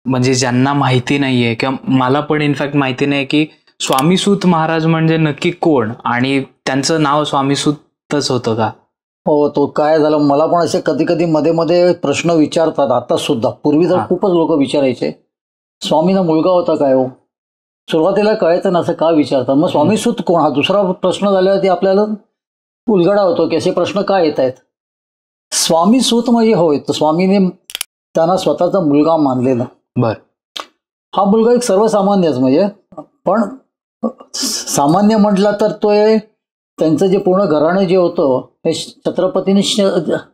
म्हणजे ज्यांना माहिती नाहीये किंवा मला पण इनफॅक्ट माहिती नाही की स्वामीसूत महाराज म्हणजे नक्की कोण आणि त्यांचं नाव स्वामीसूतच होतं का? हो, तो काय झालं, मला पण असे कधी कधी मध्ये मध्ये प्रश्न विचारतात आता सुद्धा. पूर्वी तर खूपच लोक विचारायचे स्वामींना मुलगा होता काय हो. सुरुवातीला कळायचं नसं का विचारतात. मग स्वामीसूत कोण हा दुसरा प्रश्न झाल्यावरती आपल्याला उलगडा होतो की असे प्रश्न का येत आहेत. स्वामीसूत म्हणजे होय, तर स्वामीने त्यांना स्वतःचा मुलगा मानलेला. बर. हा मुलगा एक सर्वसामान्यच म्हणजे, पण सामान्य म्हटला तर तो त्यांचं जे पूर्ण घराणं जे होतं हे छत्रपतींनी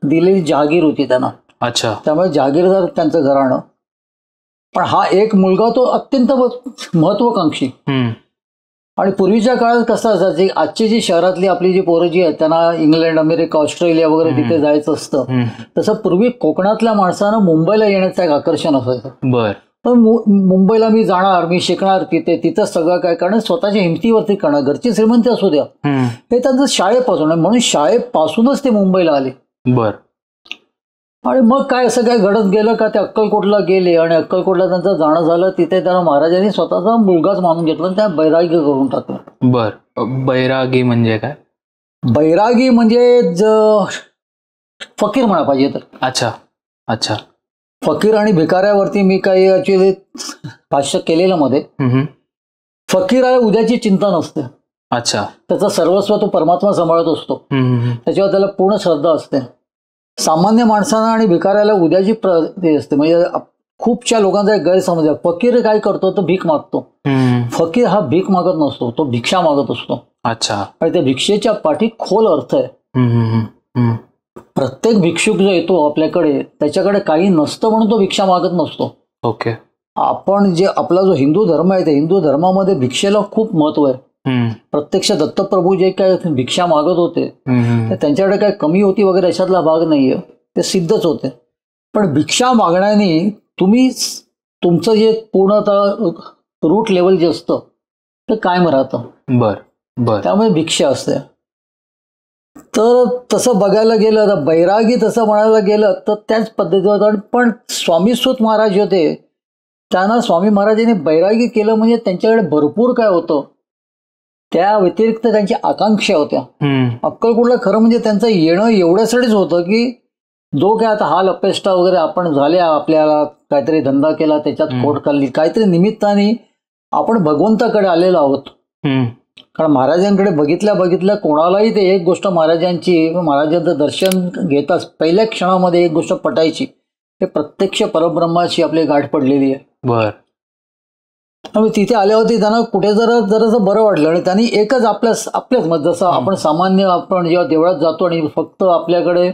दिलेली जहागीर होती त्यांना. अच्छा. त्यामुळे जहागीरदार त्यांचं घराणं. पण हा एक मुलगा तो अत्यंत महत्वाकांक्षी. आणि पूर्वीच्या काळात कसं असायचं, आजची जी शहरातली आपली जी पोरं जी आहेत त्यांना इंग्लंड, अमेरिका, ऑस्ट्रेलिया वगैरे तिथे जायचं असतं, तसं पूर्वी कोकणातल्या माणसानं मुंबईला येण्याचं एक आकर्षण असायचं. बर. पण मुंबईला मी जाणार, मी शिकणार तिथं सगळं काय कारण स्वतःच्या हिमतीवरती करणार, घरची श्रीमंती असू द्या, हे त्यांचं शाळेपासून आहे. म्हणून शाळेपासूनच ते मुंबईला आले. बर. आणि मग काय असं काय घडत गेलं का ते अक्कलकोटला गेले आणि अक्कलकोटला त्यांचं जाणं झालं. तिथे त्यांना महाराजांनी स्वतःचा मुलगाच मानून घेतला आणि त्या बैरागी करून टाकलं. बर. बैरागी म्हणजे काय? बैरागी म्हणजे फकीर म्हणा पाहिजे तर. अच्छा अच्छा. फकीर आणि भिकाऱ्यावरती मी काही ऍक्च्युअली भाष्य केलेलं मध्ये. फकीर उद्याची चिंता नसते. अच्छा. त्याचं सर्वस्व तो परमात्मा सांभाळत असतो. त्याच्यावर त्याला पूर्ण श्रद्धा असते. सामान्य माणसांना आणि भिकाऱ्याला उद्याची असते. म्हणजे खूपशा लोकांचा एक गैरसमज आहे, फकीर काय करतो तो भीक मागतो. फकीर हा भीक मागत नसतो, तो भिक्षा मागत असतो. अच्छा. आणि त्या भिक्षेच्या पाठी खोल अर्थ आहे. प्रत्येक भिक्षुक जो येतो आपल्याकडे त्याच्याकडे काही नसतं म्हणून तो भिक्षा मागत नसतो. ओके. आपण जे आपला जो हिंदू धर्म आहे त्या हिंदू धर्मामध्ये भिक्षेला खूप महत्व आहे. प्रत्यक्ष दत्तप्रभू जे काय भिक्षा मागत होते त्यांच्याकडे काय कमी होती वगैरे अशातला भाग नाहीये, ते सिद्धच होते. पण भिक्षा मागण्याने तुम्ही तुमचं जे पूर्णतः रूट लेवल जे असतं ते कायम राहतं. बर बर. त्यामुळे भिक्षा असते. तर तसं बघायला गेलं तर बैरागी तसं म्हणायला गेलं तर त्याच पद्धतीवर. पण स्वामीसूत महाराज होते त्यांना स्वामी महाराजांनी बैरागी केलं म्हणजे त्यांच्याकडे भरपूर काय होतं, त्या व्यतिरिक्त त्यांची आकांक्षा होत्या. अक्कलकोटला खरं म्हणजे त्यांचं येणं एवढ्यासाठीच होतं की जो काय आता हाल अपेष्टा वगैरे आपण झाल्या, आपल्याला काहीतरी धंदा केला त्याच्यात खोट खाल्ली, काहीतरी निमित्ताने आपण भगवंताकडे आलेलो आहोत. कारण महाराजांकडे बघितल्या कोणालाही ते एक गोष्ट महाराजांचं दर्शन घेताच पहिल्या क्षणामध्ये एक गोष्ट पटायची, ते प्रत्यक्ष परब्रह्माची आपली गाठ पडलेली आहे. बर. तिथे आल्यावरती त्यांना कुठे जरासं बरं वाटलं. आणि त्यांनी एकच आपल्याच मत, जसं आपण सामान्य आपण जेव्हा देवळात जातो आणि फक्त आपल्याकडे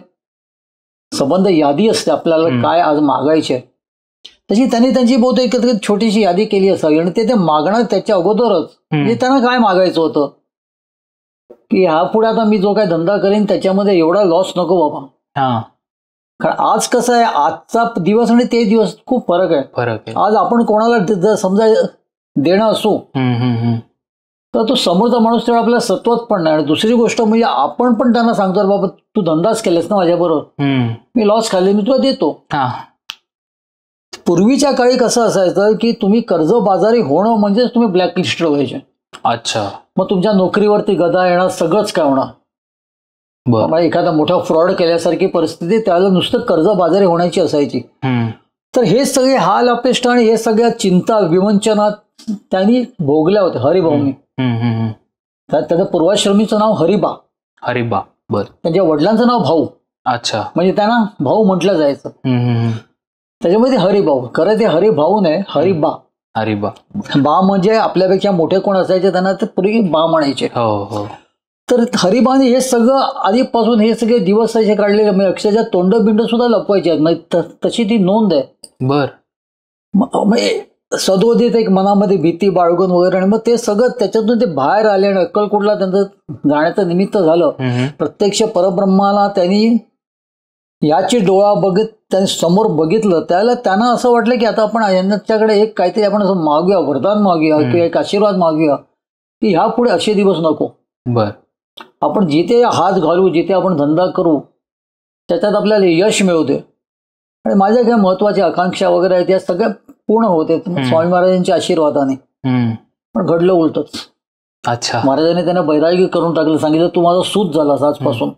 संबंध यादी असते आपल्याला काय आज मागायचे, तशी त्यांनी त्यांची बहुतेक छोटीशी यादी केली असावी. आणि ते मागणार त्याच्या अगोदरच म्हणजे त्यांना काय मागायचं होतं की हा पुढे आता मी जो काय धंदा करीन त्याच्यामध्ये एवढा लॉस नको बाबा. कारण आज कसं आहे, आजचा दिवस आणि ते दिवस खूप फरक आहे. आज आपण कोणाला जर समजा देणं असो तर तो समोरचा माणूस तेवढा आपल्याला सत्वत पण नाही. आणि दुसरी गोष्ट म्हणजे आपण पण त्यांना सांगतो बाबा तू धंदाच केलास ना माझ्याबरोबर, मी लॉस खाल्ले मी तुला देतो. पूर्वीच्या काळी कसं असायचं की तुम्ही कर्जबाजारी होणं म्हणजेच तुम्ही ब्लॅकलिस्टेड व्हायचे. अच्छा. मग तुमच्या नोकरीवरती गदा येणार, सगळंच काय होणार, एखादा मोठा फ्रॉड केल्यासारखी परिस्थिती त्याला नुसतं कर्जबाजारी होण्याची असायची. तर हे सगळे हाल अपेष्टा आणि हे सगळ्या चिंता विवंचना त्यांनी भोगल्या होत्या हरिभाऊंनी. त्याच्या पूर्वाश्रमीचं नाव हरिबा. बर. त्यांच्या वडिलांचं नाव भाऊ. अच्छा. म्हणजे त्यांना भाऊ म्हटलं जायचं. त्याच्यामध्ये हरिभाऊ, खरं ते हरिभाऊ नाही, हरिबा. बा म्हणजे आपल्यापेक्षा मोठे कोण असायचे त्यांना ते पूर्वी बा म्हणायचे. तर हरिबाने हे सगळं आधीपासून हे सगळे दिवस असे काढलेले, म्हणजे अक्षरशः तोंड सुद्धा लपवायचे आहेत, तशी ती नोंद आहे. बर. सदोदित एक मनामध्ये भीती बाळगून वगैरे. आणि मग ते सगळं त्याच्यातून ते बाहेर आले आणि अक्कलकोटला त्यांचं जाण्याचं निमित्त झालं. प्रत्यक्ष परब्रह्माला त्यांनी याची डोळा बघत त्यांनी समोर बघितलं, त्याला त्यांना असं वाटलं की आता आपण यांच्याकडे एक काहीतरी आपण असं मागूया, वरदान मागूया किंवा एक आशीर्वाद मागूया की ह्या पुढे असे दिवस नको. बर. आपण जिथे हात घालू, जिथे आपण धंदा करू त्याच्यात आपल्याला यश मिळू दे. आणि माझ्या काही महत्वाच्या आकांक्षा वगैरे आहेत, या सगळ्या पूर्ण होते स्वामी महाराजांच्या आशीर्वादाने. पण घडलं उलटच. अच्छा. महाराजांनी त्यांना बैरागी करून टाकलं, सांगितलं तू माझा सूत झालास आजपासून.